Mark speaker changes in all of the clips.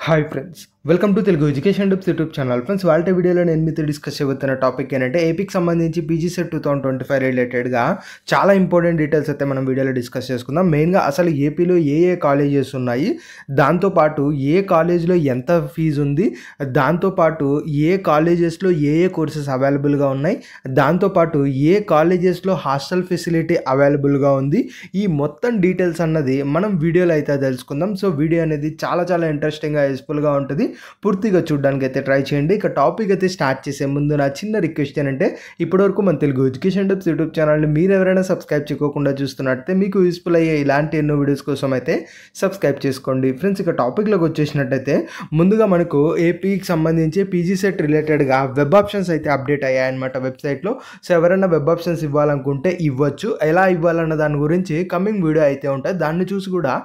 Speaker 1: Hi friends, welcome to Telugu education tips YouTube channel. Friends, వాళ్ళ వీడియోలో నేను మీతో డిస్కస్ చేయబోతున్న టాపిక్ ఏంటంటే ఏపీకి సంబంధించి పీజీ సెట్ 2025 రిలేటెడ్గా చాలా ఇంపార్టెంట్ డీటెయిల్స్ అయితే మనం వీడియోలో డిస్కస్ చేసుకుందాం. మెయిన్గా అసలు ఏపీలో ఏ కాలేజెస్ ఉన్నాయి, దాంతోపాటు ఏ కాలేజ్లో ఎంత ఫీజు ఉంది, దాంతోపాటు ఏ కాలేజెస్లో ఏ కోర్సెస్ అవైలబుల్గా ఉన్నాయి, దాంతోపాటు ఏ కాలేజెస్లో హాస్టల్ ఫెసిలిటీ అవైలబుల్గా ఉంది, ఈ మొత్తం డీటెయిల్స్ అన్నది మనం వీడియోలో అయితే తెలుసుకుందాం. సో వీడియో అనేది చాలా ఇంట్రెస్టింగ్గా యూస్ఫుల్గా ఉంటుంది. పూర్తిగా చూడడానికి అయితే ట్రై చేయండి. ఇక టాపిక్ అయితే స్టార్ట్ చేసే ముందు నా చిన్న రిక్వెస్ట్ ఏంటంటే, ఇప్పటివరకు మన తెలుగు ఎడ్యుకేషన్ టిప్స్ యూట్యూబ్ ఛానల్ని మీరు ఎవరైనా సబ్స్క్రైబ్ చేయకుండా చూస్తున్నట్టే మీకు యూస్ఫుల్ అయ్యే ఇలాంటి ఎన్నో వీడియోస్ కోసం అయితే సబ్స్క్రైబ్ చేసుకోండి. ఫ్రెండ్స్, ఇక టాపిక్లోకి వచ్చేసినట్టయితే ముందుగా మనకు ఏపీకి సంబంధించి పీజీ సెట్ రిలేటెడ్గా వెబ్ ఆప్షన్స్ అయితే అప్డేట్ అయ్యాయన్నమాట వెబ్సైట్లో. సో ఎవరైనా వెబ్ ఆప్షన్స్ ఇవ్వాలనుకుంటే ఇవ్వచ్చు. ఎలా ఇవ్వాలన్న దాని గురించి కమింగ్ వీడియో అయితే ఉంటుంది, దాన్ని చూసి కూడా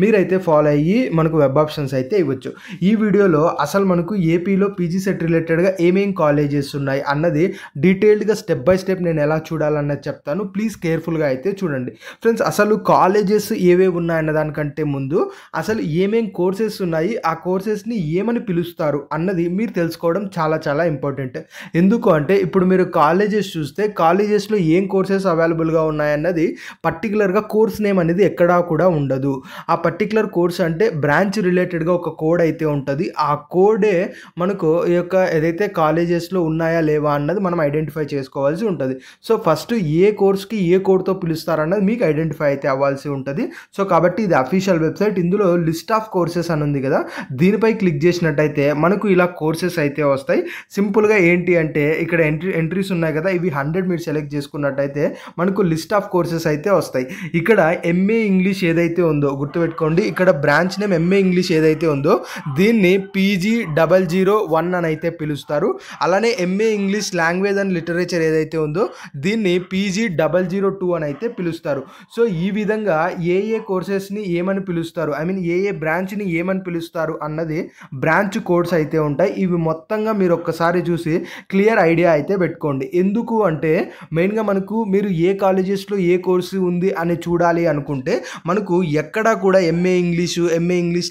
Speaker 1: మీరైతే ఫాలో అయ్యి మనకు వెబ్ ఆప్షన్స్ అయితే ఇవ్వచ్చు. ఈ వీడియోలో అసలు మనకు ఏపీలో పీజీ సెట్ రిలేటెడ్గా ఏమేం కాలేజెస్ ఉన్నాయి అన్నది డీటెయిల్డ్గా స్టెప్ బై స్టెప్ నేను ఎలా చూడాలన్నది చెప్తాను. ప్లీజ్ కేర్ఫుల్గా అయితే చూడండి. ఫ్రెండ్స్, అసలు కాలేజెస్ ఏవేవి ఉన్నాయన్న దానికంటే ముందు అసలు ఏమేం కోర్సెస్ ఉన్నాయి, ఆ కోర్సెస్ని ఏమని పిలుస్తారు అన్నది మీరు తెలుసుకోవడం చాలా ఇంపార్టెంట్. ఎందుకు అంటే ఇప్పుడు మీరు కాలేజెస్ చూస్తే కాలేజెస్లో ఏం కోర్సెస్ అవైలబుల్గా ఉన్నాయన్నది పర్టికులర్గా కోర్స్ నేమ్ అనేది ఎక్కడా కూడా ఉండదు. ఆ పర్టికులర్ కోర్స్ అంటే బ్రాంచ్ రిలేటెడ్గా ఒక కోడ్ అయితే ఉంటుంది. ఆ కోడే మనకు ఈ యొక్క ఏదైతే కాలేజెస్లో ఉన్నాయా లేవా అన్నది మనం ఐడెంటిఫై చేసుకోవాల్సి ఉంటుంది. సో ఫస్ట్ ఏ కోర్స్కి ఏ కోడ్తో పిలుస్తారన్నది మీకు ఐడెంటిఫై అయితే అవ్వాల్సి ఉంటుంది. సో కాబట్టి ఇది అఫీషియల్ వెబ్సైట్. ఇందులో లిస్ట్ ఆఫ్ కోర్సెస్ అని ఉంది కదా, దీనిపై క్లిక్ చేసినట్టయితే మనకు ఇలా కోర్సెస్ అయితే వస్తాయి. సింపుల్గా ఏంటి అంటే ఇక్కడ ఎంట్రీస్ ఉన్నాయి కదా, ఇవి 100 మీరు సెలెక్ట్ చేసుకున్నట్టయితే మనకు లిస్ట్ ఆఫ్ కోర్సెస్ అయితే వస్తాయి. ఇక్కడ ఎంఏ ఇంగ్లీష్ ఏదైతే ఉందో గుర్తుపెట్టుకోండి, ఇక్కడ బ్రాంచ్ నేమ్ ఎంఏ ఇంగ్లీష్ ఏదైతే ఉందో దీన్ని PG001 అని అయితే పిలుస్తారు. అలానే MA English language and literature ఏదైతే ఉందో దీన్ని PG002 అని అయితే పిలుస్తారు. సో ఈ విధంగా ఏ కోర్సెస్ని ఏమని పిలుస్తారు, ఐ మీన్ ఏ బ్రాంచ్ని ఏమని పిలుస్తారు అన్నది బ్రాంచ్ కోడ్స్ అయితే ఉంటాయి. ఇవి మొత్తంగా మీరు ఒక్కసారి చూసి క్లియర్ ఐడియా అయితే పెట్టుకోండి. ఎందుకు అంటే మెయిన్గా మనకు మీరు ఏ కాలేజెస్లో ఏ కోర్సు ఉంది అని చూడాలి అనుకుంటే మనకు ఎక్కడా కూడా MA English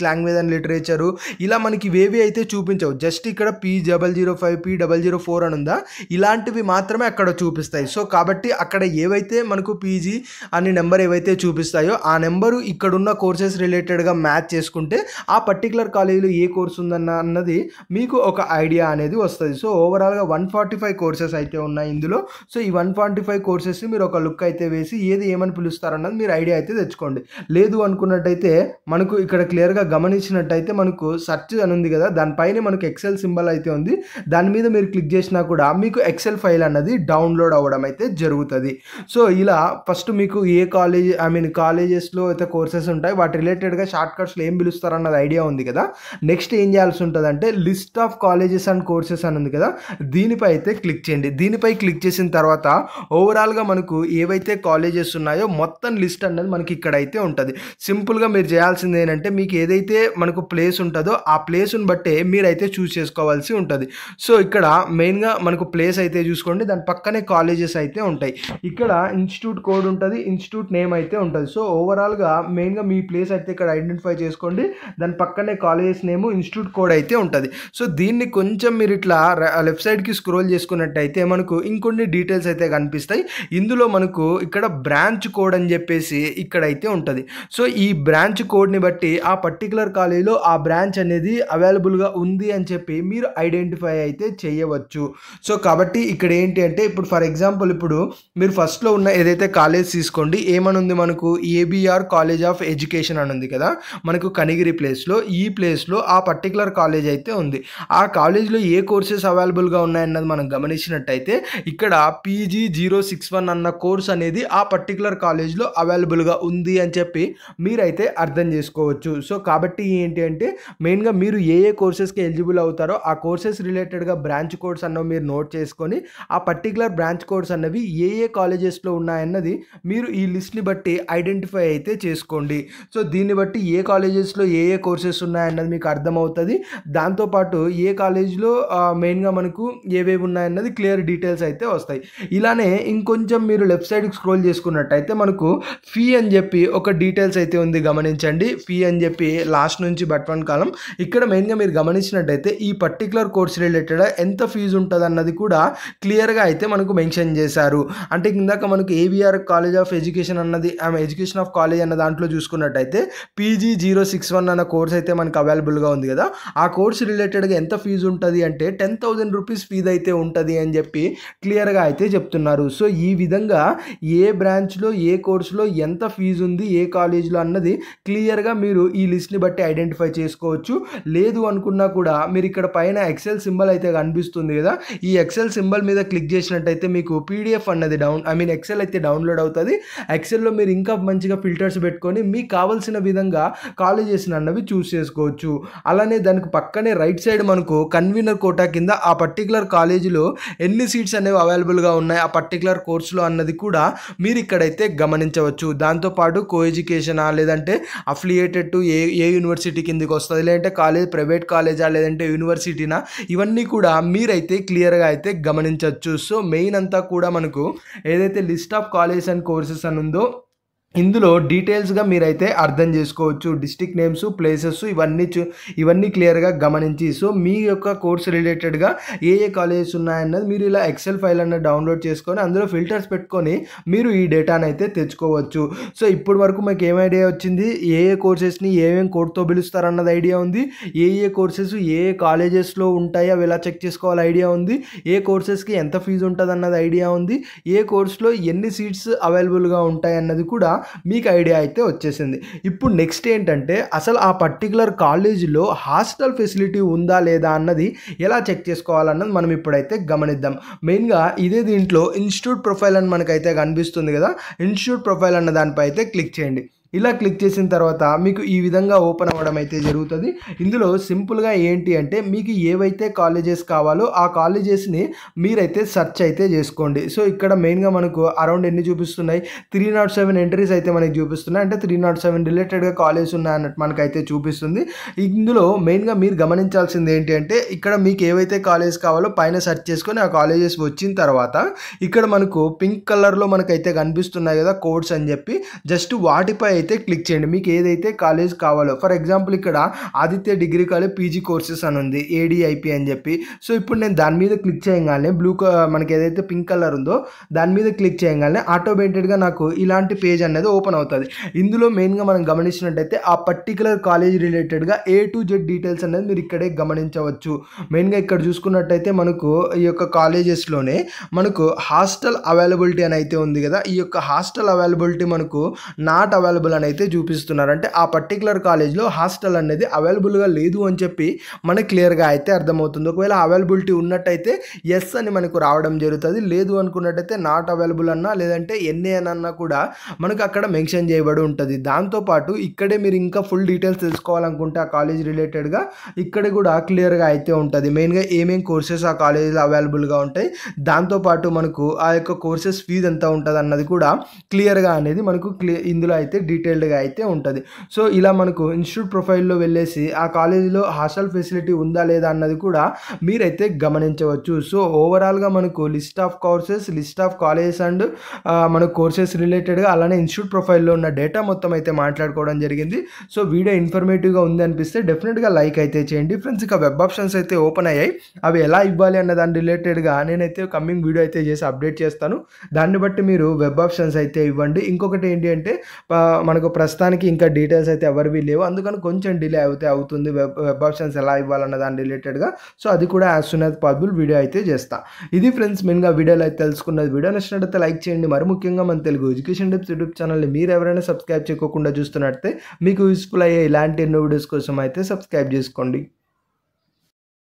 Speaker 1: language and literature ఇలా మనకి ఇవేవి అయితే చూపించవు. జస్ట్ ఇక్కడ P005 P004 అని ఉందా, ఇలాంటివి మాత్రమే అక్కడ చూపిస్తాయి. సో కాబట్టి అక్కడ ఏవైతే మనకు పీజీ అనే నెంబర్ ఏవైతే చూపిస్తాయో ఆ నెంబరు ఇక్కడున్న కోర్సెస్ రిలేటెడ్గా మ్యాచ్ చేసుకుంటే ఆ పర్టికులర్ కాలేజీలో ఏ కోర్స్ అన్నది మీకు ఒక ఐడియా అనేది వస్తుంది. సో ఓవరాల్గా 145 కోర్సెస్ అయితే ఉన్నాయి ఇందులో. సో ఈ 145 కోర్సెస్ని మీరు ఒక లుక్ అయితే వేసి ఏమని పిలుస్తారన్నది మీరు ఐడియా అయితే తెచ్చుకోండి. లేదు అనుకున్నట్టయితే మనకు ఇక్కడ క్లియర్గా గమనించినట్టయితే మనకు సెర్చ్ అని ఉంది కదా, దానిపైన మనకు ఎక్సెల్ సింబల్ అయితే ఉంది. దాని మీద మీరు క్లిక్ చేసినా కూడా మీకు ఎక్సెల్ ఫైల్ అన్నది డౌన్లోడ్ అవ్వడం అయితే జరుగుతుంది. సో ఇలా ఫస్ట్ మీకు ఏ కాలేజ్ కాలేజెస్లో అయితే కోర్సెస్ ఉంటాయి వాటి రిలేటెడ్గా షార్ట్ కట్స్లో ఏం పిలుస్తారు అన్నది ఐడియా ఉంది కదా. నెక్స్ట్ ఏం చేయాల్సి ఉంటుంది అంటే list of colleges and courses అని ఉంది కదా, దీనిపై అయితే క్లిక్ చేయండి. దీనిపై క్లిక్ చేసిన తర్వాత ఓవరాల్గా మనకు ఏవైతే కాలేజెస్ ఉన్నాయో మొత్తం లిస్ట్ అన్నది మనకి ఇక్కడ అయితే ఉంటుంది. సింపుల్గా మీరు చేయాల్సింది ఏంటంటే మీకు ఏదైతే మనకు ప్లేస్ ఉంటుందో ఆ ప్లేస్ని బట్టే మీరైతే చూస్ చేసుకోవాల్సి ఉంటుంది. సో ఇక్కడ మెయిన్గా మనకు ప్లేస్ అయితే చూసుకోండి, దాని పక్కనే కాలేజెస్ అయితే ఉంటాయి. ఇక్కడ ఇన్స్టిట్యూట్ కోడ్ ఉంటుంది, ఇన్స్టిట్యూట్ నేమ్ అయితే ఉంటుంది. సో ఓవరాల్గా మెయిన్గా మీ ప్లేస్ అయితే ఇక్కడ ఐడెంటిఫై చేసుకోండి, దాని పక్కనే కాలేజెస్ నేమ్ ఇన్స్టిట్యూట్ కోడ్ అయితే ఉంటుంది. సో దీన్ని కొంచెం మీరు ఇట్లా లెఫ్ట్ సైడ్కి స్క్రోల్ చేసుకున్నట్టయితే మనకు ఇంకొన్ని డీటెయిల్స్ అయితే కనిపిస్తాయి. ఇందులో మనకు ఇక్కడ బ్రాంచ్ కోడ్ అని చెప్పేసి ఇక్కడైతే ఉంటుంది. సో ఈ బ్రాంచ్ కోడ్ని బట్టి ఆ పర్టికులర్ కాలేజీలో ఆ బ్రాంచ్ అనేది అవైలబుల్గా ఉంది అని చెప్పి మీరు ఐడెంటిఫై అయితే చేయవచ్చు. సో కాబట్టి ఇక్కడ ఏంటి అంటే ఇప్పుడు ఫర్ ఎగ్జాంపుల్ ఇప్పుడు మీరు ఫస్ట్లో ఉన్న ఏదైతే కాలేజ్ తీసుకోండి, ఏమని ఉంది మనకు ABR కాలేజ్ ఆఫ్ ఎడ్యుకేషన్ అని ఉంది కదా మనకు కనిగిరి ప్లేస్లో. ఈ ప్లేస్లో ఆ పర్టికులర్ కాలేజ్ అయితే ఉంది. ఆ కాలేజ్లో ఏ కోర్సెస్ అవైలబుల్గా ఉన్నాయన్నది మనం గమనించినట్టయితే ఇక్కడ PG061 అన్న కోర్స్ అనేది ఆ పర్టికులర్ కాలేజ్లో అవైలబుల్గా ఉంది అని చెప్పి మీరైతే అర్థం చేసుకోవచ్చు. సో కాబట్టి ఏంటి అంటే మెయిన్గా మీరు ఏ కోర్సెస్కి ఎలిజిబుల్ అవుతారో ఆ కోర్సెస్ రిలేటెడ్గా బ్రాంచ్ కోడ్స్ అన్నవి మీరు నోట్ చేసుకొని ఆ పర్టికులర్ బ్రాంచ్ కోడ్స్ అన్నవి ఏ కాలేజెస్లో ఉన్నాయన్నది మీరు ఈ లిస్ట్ని బట్టి ఐడెంటిఫై అయితే చేసుకోండి. సో దీన్ని బట్టి ఏ కాలేజెస్లో ఏ కోర్సెస్ ఉన్నాయన్నది మీకు అర్థమవుతుంది. దాంతోపాటు ఏ కాలేజ్లో మెయిన్గా మనకు ఏవేవి ఉన్నాయన్నది క్లియర్ డీటెయిల్స్ అయితే వస్తాయి. ఇలానే ఇంకొంచెం మీరు లెఫ్ట్ సైడ్కి స్క్రోల్ చేసుకున్నట్టయితే మనకు ఫీ అని చెప్పి ఒక డీటెయిల్స్ అయితే ఉంది, గమనించండి. ఫీ అని చెప్పి లాస్ట్ నుంచి బట్ 1 కాలం. ఇక్కడ మెయిన్గా మీరు గమనించినట్టయితే ఈ పర్టికులర్ కోర్స్ రిలేటెడ్ ఎంత ఫీజు ఉంటుంది అన్నది కూడా క్లియర్గా అయితే మనకు మెన్షన్ చేశారు. అంటే ఇందాక మనకు ఏవిఆర్ కాలేజ్ ఆఫ్ ఎడ్యుకేషన్ అన్నది ఎడ్యుకేషన్ ఆఫ్ కాలేజ్ అన్న దాంట్లో చూసుకున్నట్టయితే PG061 అన్న కోర్స్ అయితే మనకు అవైలబుల్గా ఉంది కదా. ఆ కోర్స్ రిలేటెడ్గా ఎంత ఫీజు ఉంటుంది అంటే 10,000 రూపీస్ ఫీజు అయితే ఉంటుంది అని చెప్పి క్లియర్గా అయితే చెప్తున్నారు. సో ఈ విధంగా ఏ బ్రాంచ్లో ఏ కోర్సులో ఎంత ఫీజు ఉంది ఏ కాలేజ్లో అన్నది క్లియర్గా మీరు ఈ లిస్ట్ని బట్టి ఐడెంటిఫై చేసుకోవచ్చు. లేదు అనుకున్నా కూడా మీరు ఇక్కడ పైన ఎక్సెల్ సింబల్ అయితే కనిపిస్తుంది కదా, ఈ ఎక్సెల్ సింబల్ మీద క్లిక్ చేసినట్టయితే మీకు PDF అన్నది ఎక్సెల్ అయితే డౌన్లోడ్ అవుతుంది. ఎక్సెల్లో మీరు ఇంకా మంచిగా ఫిల్టర్స్ పెట్టుకొని మీకు కావాల్సిన విధంగా కాలేజెస్ అన్నవి చూస్ చేసుకోవచ్చు. అలానే దానికి పక్కనే రైట్ సైడ్ మనకు కన్వీనర్ కోటా కింద ఆ పర్టికులర్ కాలేజీలో ఎన్ని సీట్స్ అనేవి అవైలబుల్గా ఉన్నాయి ఆ పర్టికులర్ కోర్సులో అన్నది కూడా మీరు ఇక్కడైతే గమనించవచ్చు. దాంతోపాటు కో ఎడ్యుకేషనా లేదంటే అఫిలియేటెడ్ టు ఏ యూనివర్సిటీ కిందకి వస్తుంది, లేదంటే కాలేజ్ ప్రైవేట్ కాలేజా లేదంటే యూనివర్సిటీనా, ఇవన్నీ కూడా మీరైతే క్లియర్గా అయితే గమనించవచ్చు. సో మెయిన్ అంతా కూడా మనకు ఏదైతే list of colleges and courses అని ఉందో ఇందులో డీటెయిల్స్గా మీరైతే అర్థం చేసుకోవచ్చు. డిస్ట్రిక్ట్ నేమ్స్, ప్లేసెస్ ఇవన్నీ క్లియర్గా గమనించి సో మీ యొక్క కోర్స్ రిలేటెడ్గా ఏ కాలేజెస్ ఉన్నాయన్నది మీరు ఇలా ఎక్సెల్ ఫైల్ అన్నది డౌన్లోడ్ చేసుకొని అందులో ఫిల్టర్స్ పెట్టుకొని మీరు ఈ డేటాను అయితే తెచ్చుకోవచ్చు. సో ఇప్పటి వరకు మీకు ఏం ఐడియా వచ్చింది, ఏ కోర్సెస్ని ఏమేం కోడ్తో పిలుస్తారన్నది ఐడియా ఉంది, ఏ కోర్సెస్ ఏ కాలేజెస్లో ఉంటాయి అవి ఎలా చెక్ చేసుకోవాలి ఐడియా ఉంది, ఏ కోర్సెస్కి ఎంత ఫీజు ఉంటుంది అన్నది ఐడియా ఉంది, ఏ కోర్సులో ఎన్ని సీట్స్ అవైలబుల్గా ఉంటాయి అన్నది కూడా మీకు ఐడియా అయితే వచ్చేసింది. ఇప్పుడు నెక్స్ట్ ఏంటంటే అసలు ఆ పర్టికులర్ కాలేజీలో హాస్టల్ ఫెసిలిటీ ఉందా లేదా అన్నది ఎలా చెక్ చేసుకోవాలన్నది మనం ఇప్పుడైతే గమనిద్దాం. మెయిన్గా ఇదే దీంట్లో ఇన్స్టిట్యూట్ ప్రొఫైల్ అని మనకైతే కనిపిస్తుంది కదా, ఇన్స్టిట్యూట్ ప్రొఫైల్ అన్న దానిపై అయితే క్లిక్ చేయండి. ఇలా క్లిక్ చేసిన తర్వాత మీకు ఈ విధంగా ఓపెన్ అవ్వడం అయితే జరుగుతుంది. ఇందులో సింపుల్గా ఏంటి అంటే మీకు ఏవైతే కాలేజెస్ కావాలో ఆ కాలేజెస్ని మీరైతే సెర్చ్ అయితే చేసుకోండి. సో ఇక్కడ మెయిన్గా మనకు అరౌండ్ ఎన్ని చూపిస్తున్నాయి, 307 ఎంట్రీస్ అయితే మనకి చూపిస్తున్నాయి. అంటే 307 రిలేటెడ్గా కాలేజెస్ ఉన్నాయన్నట్టు మనకైతే చూపిస్తుంది. ఇందులో మెయిన్గా మీరు గమనించాల్సింది ఏంటి అంటే ఇక్కడ మీకు ఏవైతే కాలేజెస్ కావాలో పైన సెర్చ్ చేసుకొని ఆ కాలేజెస్ వచ్చిన తర్వాత ఇక్కడ మనకు పింక్ కలర్లో మనకైతే కనిపిస్తున్నాయి కదా కోడ్స్ అని చెప్పి, జస్ట్ వాటిపై అయితే క్లిక్ చేయండి మీకు ఏదైతే కాలేజ్ కావాలో. ఫర్ ఎగ్జాంపుల్ ఇక్కడ Aditya degree college PG courses అని ఉంది ADIP అని చెప్పి. సో ఇప్పుడు నేను దాని మీద క్లిక్ చేయగానే మనకి ఏదైతే పింక్ కలర్ ఉందో దాని మీద క్లిక్ చేయగానే ఆటోమేటెడ్గా నాకు ఇలాంటి పేజ్ అనేది ఓపెన్ అవుతుంది. ఇందులో మెయిన్గా మనం గమనించినట్టయితే ఆ పర్టికులర్ కాలేజ్ రిలేటెడ్గా A to Z డీటెయిల్స్ అనేది మీరు ఇక్కడే గమనించవచ్చు. మెయిన్గా ఇక్కడ చూసుకున్నట్టయితే మనకు ఈ యొక్క కాలేజెస్లోనే మనకు హాస్టల్ అవైలబిలిటీ అని అయితే ఉంది కదా, ఈ యొక్క హాస్టల్ అవైలబిలిటీ మనకు నాట్ అవైలబుల్ అని అయితే చూపిస్తున్నారు. అంటే ఆ పర్టికులర్ కాలేజ్లో హాస్టల్ అనేది అవైలబుల్గా లేదు అని చెప్పి మనకు క్లియర్గా అయితే అర్థమవుతుంది. ఒకవేళ అవైలబిలిటీ ఉన్నట్టయితే ఎస్ అని మనకు రావడం జరుగుతుంది, లేదు అనుకున్నట్టయితే నాట్ అవైలబుల్ అన్నా లేదంటే NA అన్నా కూడా మనకు అక్కడ మెన్షన్ చేయబడి ఉంటుంది. దాంతోపాటు ఇక్కడే మీరు ఇంకా ఫుల్ డీటెయిల్స్ తెలుసుకోవాలనుకుంటే ఆ కాలేజ్ రిలేటెడ్గా ఇక్కడ కూడా క్లియర్గా అయితే ఉంటుంది. మెయిన్గా ఏమేం కోర్సెస్ ఆ కాలేజీలో అవైలబుల్గా ఉంటాయి, దాంతోపాటు మనకు ఆ యొక్క కోర్సెస్ ఫీజు ఎంత ఉంటుంది అన్నది కూడా క్లియర్గా అనేది మనకు ఇందులో అయితే డీటెయిల్డ్గా అయితే ఉంటుంది. సో ఇలా మనకు ఇన్స్టిట్యూట్ ప్రొఫైల్లో వెళ్ళేసి ఆ కాలేజీలో హాస్టల్ ఫెసిలిటీ ఉందా లేదా అన్నది కూడా మీరైతే గమనించవచ్చు. సో ఓవరాల్గా మనకు list of courses, list of colleges and మనకు కోర్సెస్ రిలేటెడ్గా అలానే ఇన్స్టిట్యూట్ ప్రొఫైల్లో ఉన్న డేటా మొత్తం అయితే మాట్లాడుకోవడం జరిగింది. సో వీడియో ఇన్ఫర్మేటివ్గా ఉంది అనిపిస్తే డెఫినెట్గా లైక్ అయితే చేయండి ఫ్రెండ్స్. ఇక వెబ్ ఆప్షన్స్ అయితే ఓపెన్ అయ్యాయి, అవి ఎలా ఇవ్వాలి అన్న దాని రిలేటెడ్గా నేనైతే కమింగ్ వీడియో అయితే చేసి అప్డేట్ చేస్తాను. దాన్ని బట్టి మీరు వెబ్ ఆప్షన్స్ అయితే ఇవ్వండి. ఇంకొకటి ఏంటి అంటే మనకు ప్రస్తుతానికి ఇంకా డీటెయిల్స్ అయితే ఎవరివి లేవు, అందుకని కొంచెం డిలే అవుతుంది వెబ్ ఆప్షన్స్ ఎలా ఇవ్వాలన్న దాని రిలేటెడ్గా. సో అది కూడా as soon as possible video అయితే చేస్తా. ఇది ఫ్రెండ్స్ మెయిన్గా వీడియోలో అయితే తెలుసుకున్నది. వీడియో నచ్చినట్లయితే లైక్ చేయండి. మరి ముఖ్యంగా మన తెలుగు ఎడ్యుకేషన్ టిప్స్ యూట్యూబ్ ఛానల్ని మీరు ఎవరైనా సబ్స్క్రైబ్ చేయకుండా చూస్తున్నట్టే మీకు యూస్ఫుల్ అయ్యే ఇలాంటి ఎన్నో వీడియోస్ కోసం అయితే సబ్స్క్రైబ్ చేసుకోండి.